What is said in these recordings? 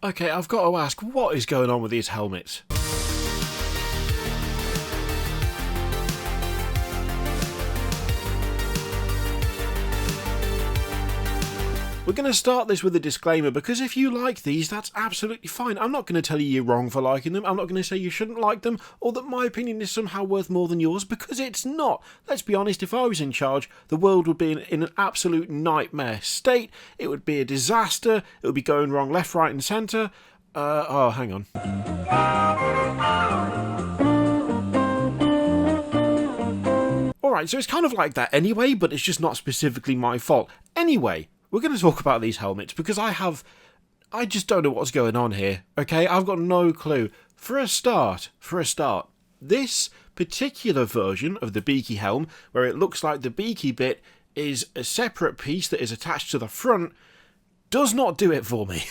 Okay, I've got to ask, what is going on with these helmets? We're going to start this with a disclaimer, because if you like these, that's absolutely fine. I'm not going to tell you you're wrong for liking them. I'm not going to say you shouldn't like them, or that my opinion is somehow worth more than yours, because it's not. Let's be honest, if I was in charge, the world would be in an absolute nightmare state. It would be a disaster. It would be going wrong left, right and centre. Oh, hang on. Alright, so it's kind of like that anyway, but it's just not specifically my fault. Anyway, we're going to talk about these helmets because I just don't know what's going on here, okay? I've got no clue. For a start, this particular version of the beaky helm, where it looks like the beaky bit is a separate piece that is attached to the front, does not do it for me.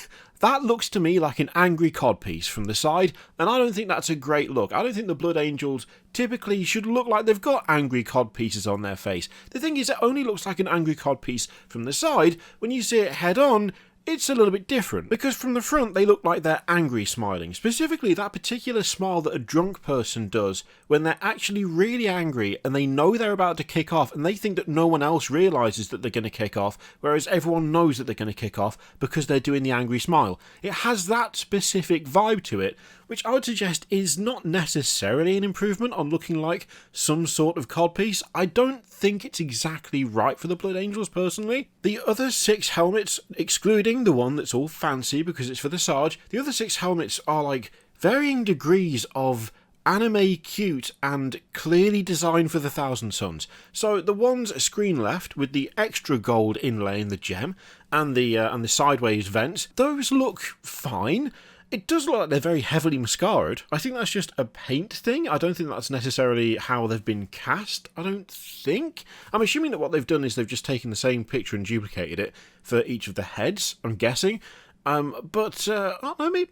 That looks to me like an angry codpiece from the side, and I don't think that's a great look. I don't think the Blood Angels typically should look like they've got angry codpieces on their face. The thing is, it only looks like an angry codpiece from the side. When you see it head on, it's a little bit different, because from the front they look like they're angry smiling. Specifically, that particular smile that a drunk person does when they're actually really angry and they know they're about to kick off and they think that no one else realises that they're going to kick off, whereas everyone knows that they're going to kick off because they're doing the angry smile. It has that specific vibe to it, which I would suggest is not necessarily an improvement on looking like some sort of codpiece. I don't think it's exactly right for the Blood Angels, personally. The other 6 helmets, excluding the one that's all fancy because it's for the Sarge, the other 6 helmets are like varying degrees of anime cute and clearly designed for the Thousand Suns. So the ones screen left with the extra gold inlay in the gem and the sideways vents, those look fine. It does look like they're very heavily mascaraed. I think that's just a paint thing. I don't think that's necessarily how they've been cast, I don't think. I'm assuming that what they've done is they've just taken the same picture and duplicated it for each of the heads, I'm guessing. But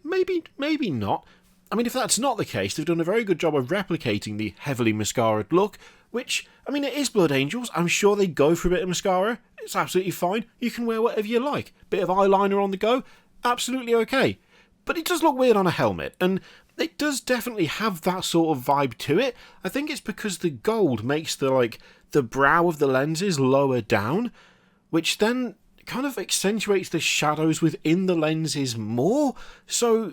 maybe not. I mean, if that's not the case, they've done a very good job of replicating the heavily mascaraed look, which, I mean, it is Blood Angels. I'm sure they go for a bit of mascara. It's absolutely fine. You can wear whatever you like. Bit of eyeliner on the go, absolutely okay. But it does look weird on a helmet, and it does definitely have that sort of vibe to it. I think it's because the gold makes the brow of the lenses lower down, which then kind of accentuates the shadows within the lenses more. So,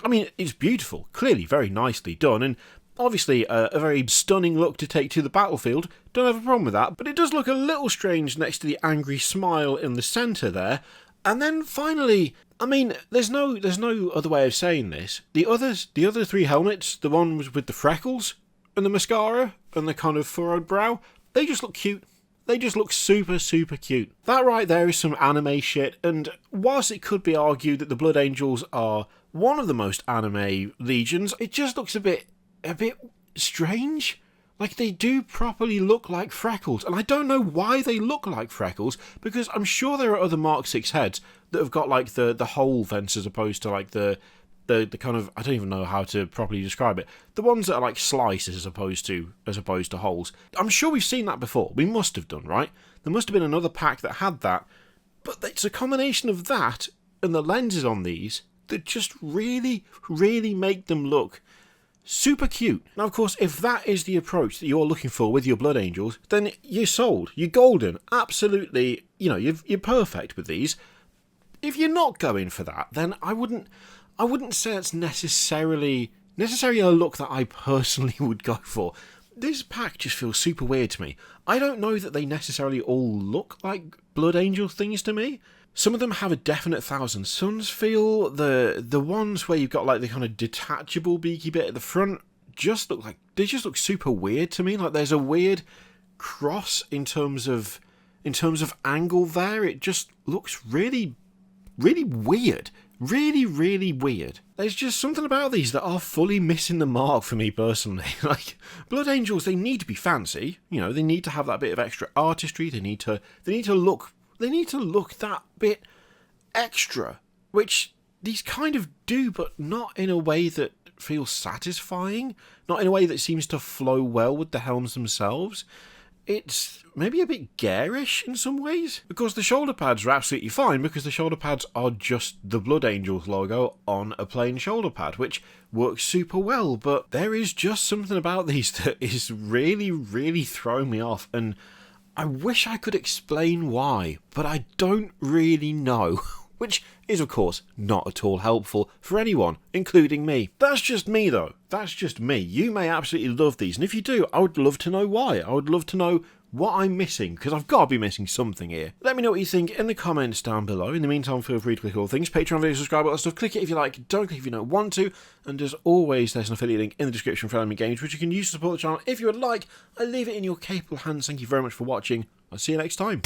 I mean, it's beautiful, clearly very nicely done, and obviously a very stunning look to take to the battlefield. Don't have a problem with that, but it does look a little strange next to the angry smile in the centre there. And then finally, I mean, there's no other way of saying this. The other 3 helmets, the ones with the freckles and the mascara and the kind of furrowed brow, they just look cute. They just look super, super cute. That right there is some anime shit, and whilst it could be argued that the Blood Angels are one of the most anime legions, it just looks a bit strange. Like, they do properly look like freckles, and I don't know why they look like freckles, because I'm sure there are other Mark 6 heads that have got, like, the hole vents as opposed to, like, the kind of, I don't even know how to properly describe it, the ones that are, like, slices as opposed to holes. I'm sure we've seen that before. We must have done, right? There must have been another pack that had that, but it's a combination of that and the lenses on these that just really, really make them look super cute. Now, of course, if that is the approach that you're looking for with your Blood Angels, then you're sold. You're golden. Absolutely, you know, you're perfect with these. If you're not going for that, then I wouldn't say it's necessarily a look that I personally would go for. This pack just feels super weird to me. I don't know that they necessarily all look like Blood Angel things to me. Some of them have a definite Thousand Suns feel. The ones where you've got like the kind of detachable beaky bit at the front just look super weird to me. Like there's a weird cross in terms of angle there. It just looks really, really weird. Really, really weird. There's just something about these that are fully missing the mark for me personally. Like, Blood Angels, they need to be fancy. You know, they need to have that bit of extra artistry. They need to look that bit extra, which these kind of do, but not in a way that feels satisfying. Not in a way that seems to flow well with the helms themselves. it's maybe a bit garish in some ways. Of course, the shoulder pads are absolutely fine because the shoulder pads are just the Blood Angels logo on a plain shoulder pad, which works super well, but there is just something about these that is really, really throwing me off, and I wish I could explain why, but I don't really know. Which is, of course, not at all helpful for anyone, including me. That's just me, though. That's just me. You may absolutely love these, and if you do, I would love to know why. I would love to know what I'm missing, because I've got to be missing something here. Let me know what you think in the comments down below. In the meantime, feel free to click all things. Patreon video, subscribe, all that stuff. Click it if you like, don't click if you don't want to. And as always, there's an affiliate link in the description for Enemy Games, which you can use to support the channel if you would like. I leave it in your capable hands. Thank you very much for watching. I'll see you next time.